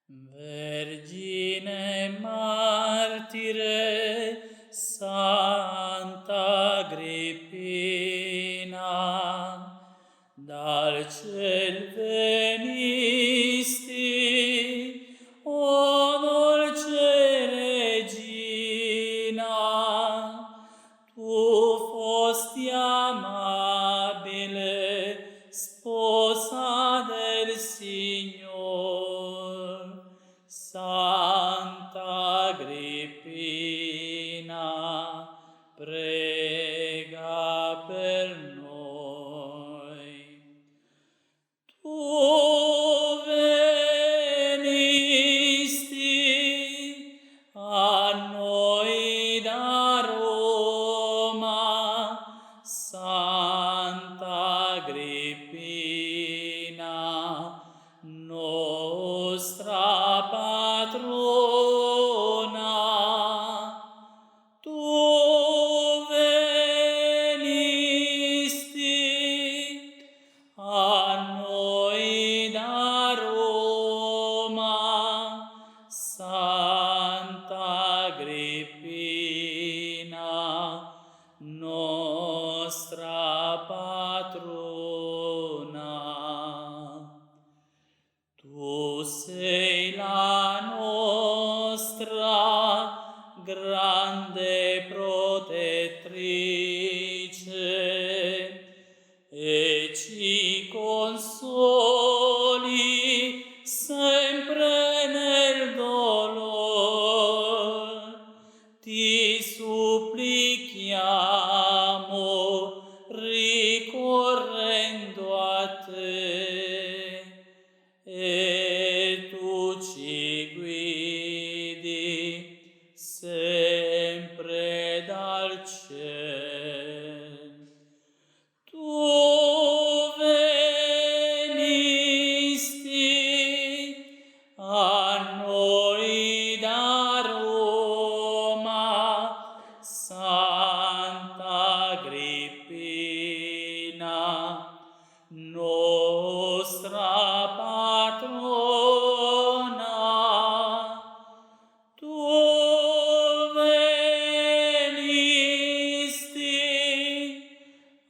Vergine martire, Santa Agrippina, dal ciel venisti, o dolce Regina, tu fosti amabile, sposa del Signor, Santa Agrippina, prega per noi. Tu venisti a noi da Roma, Santa Agrippina, nostra patrona. Tu venisti a noi da Roma, Santa Agrippina, nostra patrona. Tu sei la nostra grande protettrice e ci consoli sempre nel dolor. Ti supplichiamo ricorrendo a te, e tu ci guidi sempre dal cielo. Tu venisti a noi da Roma, Santa Agrippina, nostra patrona. Tu venisti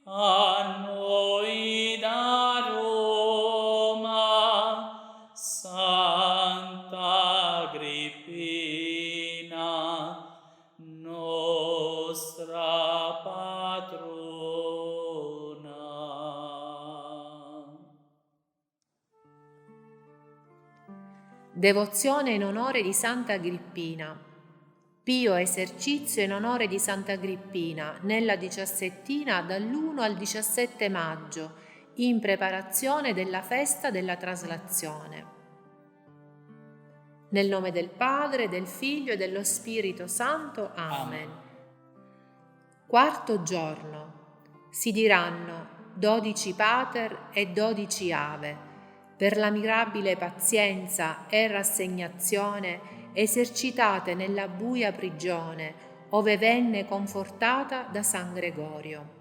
a noi da Roma, Santa Agrippina, nostra patrona. Devozione in onore di Santa Agrippina. Pio esercizio in onore di Santa Agrippina nella 17ª dall'1 al 17 maggio, in preparazione della festa della traslazione. Nel nome del Padre, del Figlio e dello Spirito Santo. Amen. Quarto giorno. Si diranno 12 Pater e 12 Ave, per la mirabile pazienza e rassegnazione esercitate nella buia prigione, ove venne confortata da San Gregorio.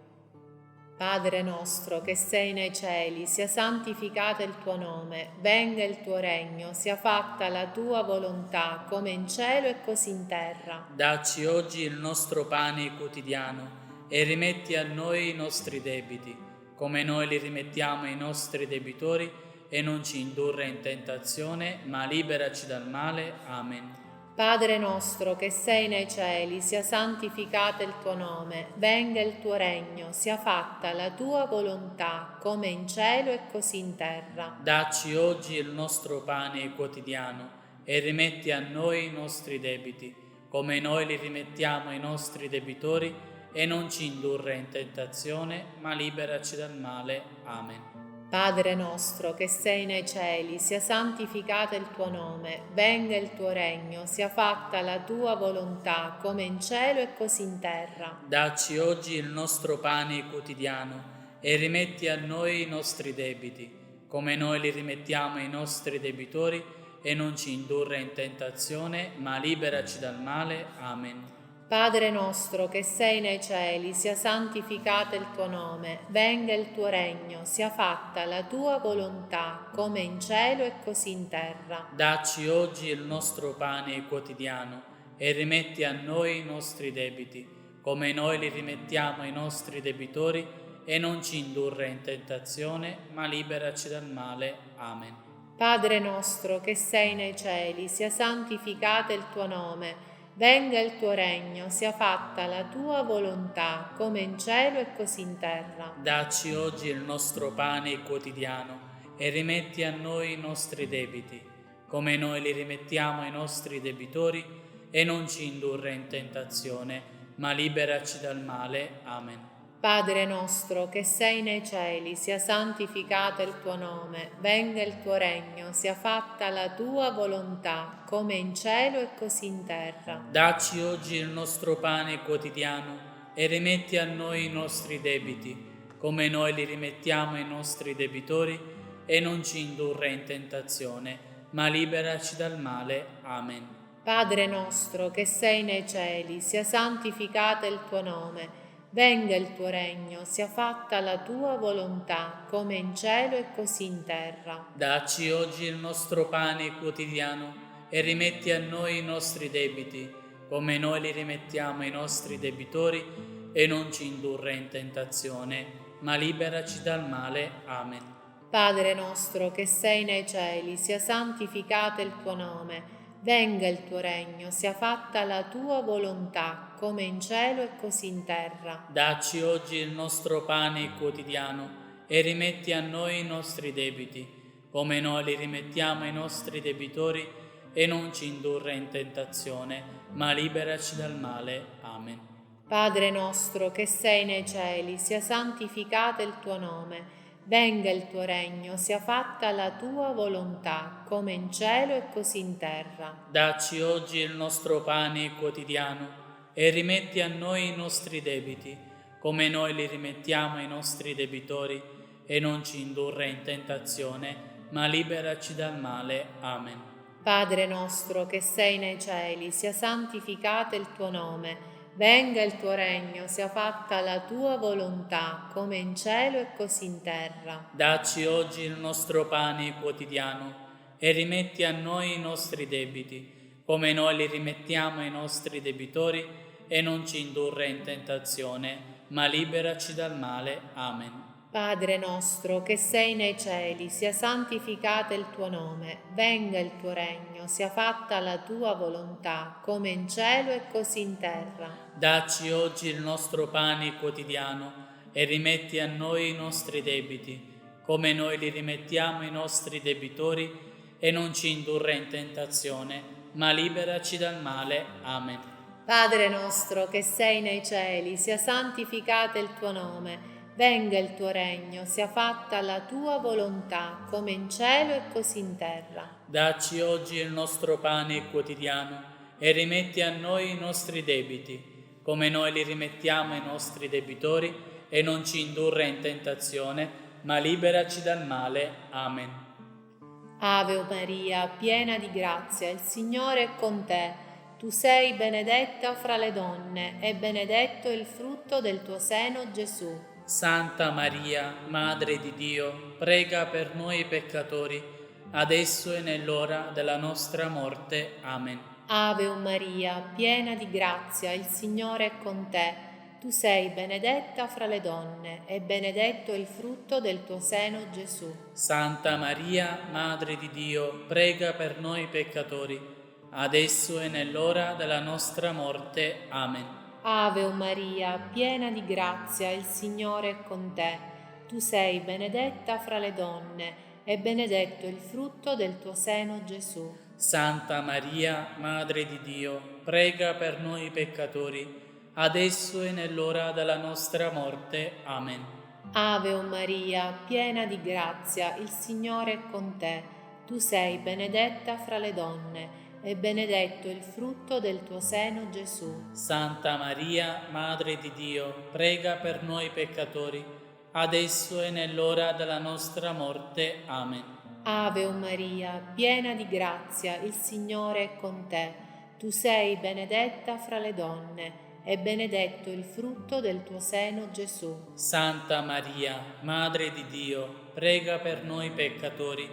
Padre nostro che sei nei cieli, sia santificato il tuo nome, venga il tuo regno, sia fatta la tua volontà, come in cielo e così in terra. Dacci oggi il nostro pane quotidiano e rimetti a noi i nostri debiti, come noi li rimettiamo ai nostri debitori, e non ci indurre in tentazione, ma liberaci dal male. Amen. Padre nostro che sei nei cieli, sia santificato il tuo nome, venga il tuo regno, sia fatta la tua volontà, come in cielo e così in terra. Dacci oggi il nostro pane quotidiano e rimetti a noi i nostri debiti, come noi li rimettiamo ai nostri debitori, e non ci indurre in tentazione, ma liberaci dal male. Amen. Padre nostro che sei nei cieli, sia santificato il tuo nome, venga il tuo regno, sia fatta la tua volontà, come in cielo e così in terra. Dacci oggi il nostro pane quotidiano e rimetti a noi i nostri debiti, come noi li rimettiamo ai nostri debitori, e non ci indurre in tentazione, ma liberaci dal male. Amen. Padre nostro che sei nei cieli, sia santificato il tuo nome, venga il tuo regno, sia fatta la tua volontà, come in cielo e così in terra. Dacci oggi il nostro pane quotidiano e rimetti a noi i nostri debiti, come noi li rimettiamo ai nostri debitori, e non ci indurre in tentazione, ma liberaci dal male. Amen. Padre nostro che sei nei cieli, sia santificato il tuo nome, venga il tuo regno, sia fatta la tua volontà, come in cielo e così in terra. Dacci oggi il nostro pane quotidiano e rimetti a noi i nostri debiti, come noi li rimettiamo ai nostri debitori, e non ci indurre in tentazione, ma liberaci dal male. Amen. Padre nostro che sei nei cieli, sia santificato il tuo nome, venga il tuo regno, sia fatta la tua volontà, come in cielo e così in terra. Dacci oggi il nostro pane quotidiano e rimetti a noi i nostri debiti, come noi li rimettiamo ai nostri debitori, e non ci indurre in tentazione, ma liberaci dal male. Amen. Padre nostro che sei nei cieli, sia santificato il tuo nome, venga il tuo regno, sia fatta la tua volontà, come in cielo e così in terra. Dacci oggi il nostro pane quotidiano e rimetti a noi i nostri debiti, come noi li rimettiamo ai nostri debitori, e non ci indurre in tentazione, ma liberaci dal male. Amen. Padre nostro che sei nei cieli, sia santificato il tuo nome, venga il tuo regno, sia fatta la tua volontà, come in cielo e così in terra. Dacci oggi il nostro pane quotidiano e rimetti a noi i nostri debiti, come noi li rimettiamo ai nostri debitori, e non ci indurre in tentazione, ma liberaci dal male. Amen. Padre nostro che sei nei cieli, sia santificato il tuo nome, venga il tuo regno, sia fatta la tua volontà, come in cielo e così in terra. Dacci oggi il nostro pane quotidiano e rimetti a noi i nostri debiti, come noi li rimettiamo ai nostri debitori, e non ci indurre in tentazione, ma liberaci dal male. Amen. Padre nostro che sei nei cieli, sia santificato il tuo nome, venga il tuo regno, sia fatta la tua volontà, come in cielo e così in terra. Dacci oggi il nostro pane quotidiano e rimetti a noi i nostri debiti, come noi li rimettiamo ai nostri debitori, e non ci indurre in tentazione, ma liberaci dal male. Amen. Padre nostro che sei nei cieli, sia santificato il tuo nome, venga il tuo regno, sia fatta la tua volontà, come in cielo e così in terra. Dacci oggi il nostro pane quotidiano e rimetti a noi i nostri debiti, come noi li rimettiamo ai nostri debitori, e non ci indurre in tentazione, ma liberaci dal male. Amen. Padre nostro che sei nei cieli, sia santificato il tuo nome, venga il tuo regno, sia fatta la tua volontà, come in cielo e così in terra. Dacci oggi il nostro pane quotidiano e rimetti a noi i nostri debiti, come noi li rimettiamo ai nostri debitori, e non ci indurre in tentazione, ma liberaci dal male. Amen. Ave Maria, piena di grazia, il Signore è con te. Tu sei benedetta fra le donne, e benedetto il frutto del tuo seno, Gesù. Santa Maria, Madre di Dio, prega per noi peccatori, adesso e nell'ora della nostra morte. Amen. Ave Maria, piena di grazia, il Signore è con te. Tu sei benedetta fra le donne, e benedetto il frutto del tuo seno, Gesù. Santa Maria, Madre di Dio, prega per noi peccatori, adesso e nell'ora della nostra morte. Amen. Ave Maria, piena di grazia, il Signore è con te. Tu sei benedetta fra le donne, e benedetto il frutto del tuo seno, Gesù. Santa Maria, Madre di Dio, prega per noi peccatori, adesso e nell'ora della nostra morte. Amen. Ave Maria, piena di grazia, il Signore è con te. Tu sei benedetta fra le donne, e benedetto il frutto del tuo seno, Gesù. Santa Maria, Madre di Dio, prega per noi peccatori, adesso e nell'ora della nostra morte. Amen. Ave Maria, piena di grazia, il Signore è con te. tu sei benedetta fra le donne, e benedetto il frutto del tuo seno, Gesù. Santa Maria, Madre di Dio, prega per noi peccatori,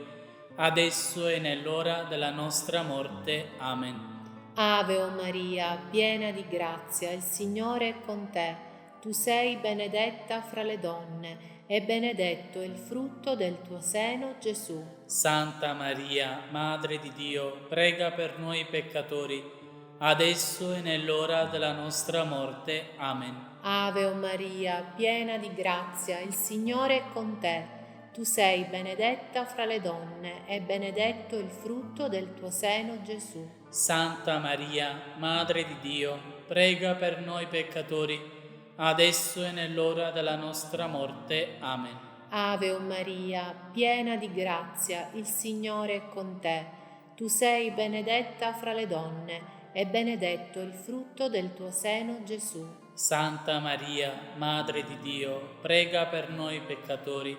adesso e nell'ora della nostra morte. Amen. Ave o Maria, piena di grazia, il Signore è con te. Tu sei benedetta fra le donne, e benedetto il frutto del tuo seno, Gesù. Santa Maria, Madre di Dio, prega per noi peccatori, adesso e nell'ora della nostra morte. Amen. Ave o Maria, piena di grazia, il Signore è con te. Tu sei benedetta fra le donne, e benedetto il frutto del tuo seno, Gesù. Santa Maria, Madre di Dio, prega per noi peccatori, adesso e nell'ora della nostra morte. Amen. Ave o Maria, piena di grazia, il Signore è con te. Tu sei benedetta fra le donne, e benedetto il frutto del tuo seno, Gesù. Santa Maria, Madre di Dio, prega per noi peccatori,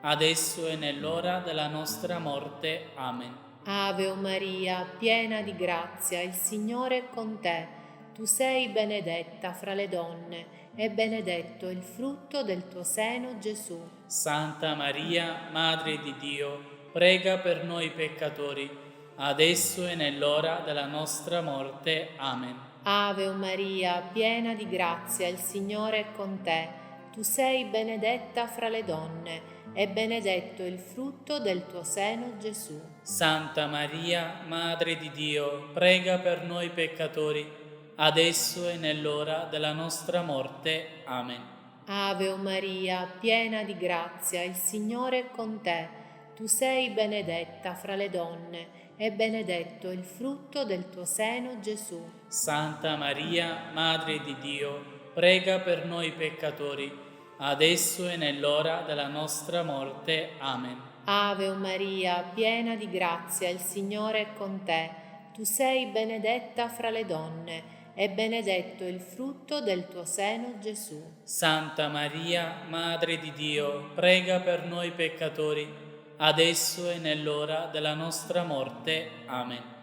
adesso e nell'ora della nostra morte. Amen. Ave o Maria, piena di grazia, il Signore è con te. Tu sei benedetta fra le donne, e benedetto il frutto del tuo seno, Gesù. Santa Maria, Madre di Dio, prega per noi peccatori, adesso e nell'ora della nostra morte. Amen. Ave o Maria, piena di grazia, il Signore è con te. Tu sei benedetta fra le donne, e benedetto il frutto del tuo seno, Gesù. Santa Maria, Madre di Dio, prega per noi peccatori, adesso e nell'ora della nostra morte. Amen. Ave o Maria, piena di grazia, il Signore è con te. Tu sei benedetta fra le donne, e benedetto il frutto del tuo seno, Gesù. Santa Maria, Madre di Dio, prega per noi peccatori, adesso e nell'ora della nostra morte. Amen. Ave o Maria, piena di grazia, il Signore è con te. Tu sei benedetta fra le donne, e benedetto il frutto del tuo seno, Gesù. Santa Maria, Madre di Dio, prega per noi peccatori, adesso e nell'ora della nostra morte. Amen.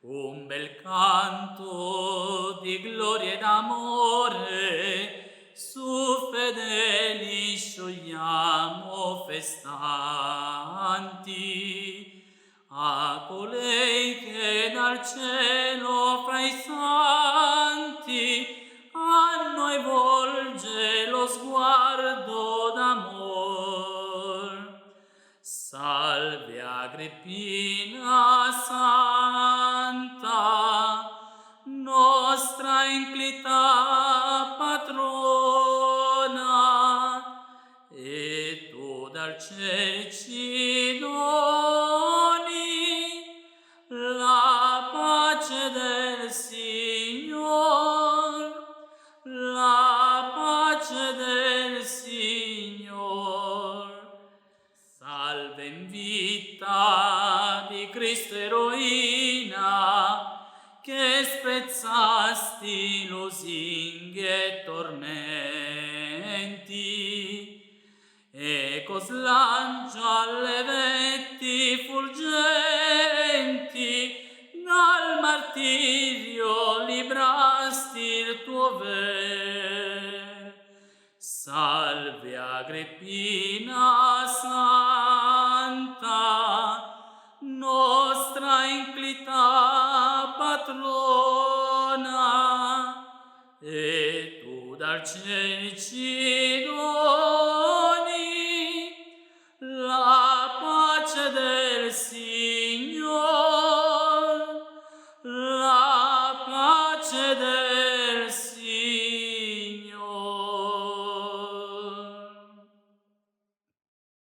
Un bel canto di gloria ed amore, su fedeli sciogliamo festanti, a colei che dal cielo fra i santi a noi volge lo sguardo d'amor. Salve Agrippina santa, nostra inclita patrona, e tu dal cielo ci doni la pace del Signor, la pace del Signor. Salve in vita di Cristo eroina, che spezzasti lusinghe e tormenti, e coslancia alle vetti fulgenti, dal martirio librasti il tuo ver. Salve Agrippina santa, nostra inclita patrona, e tu dal cielo ci doni la pace del Signor, la pace del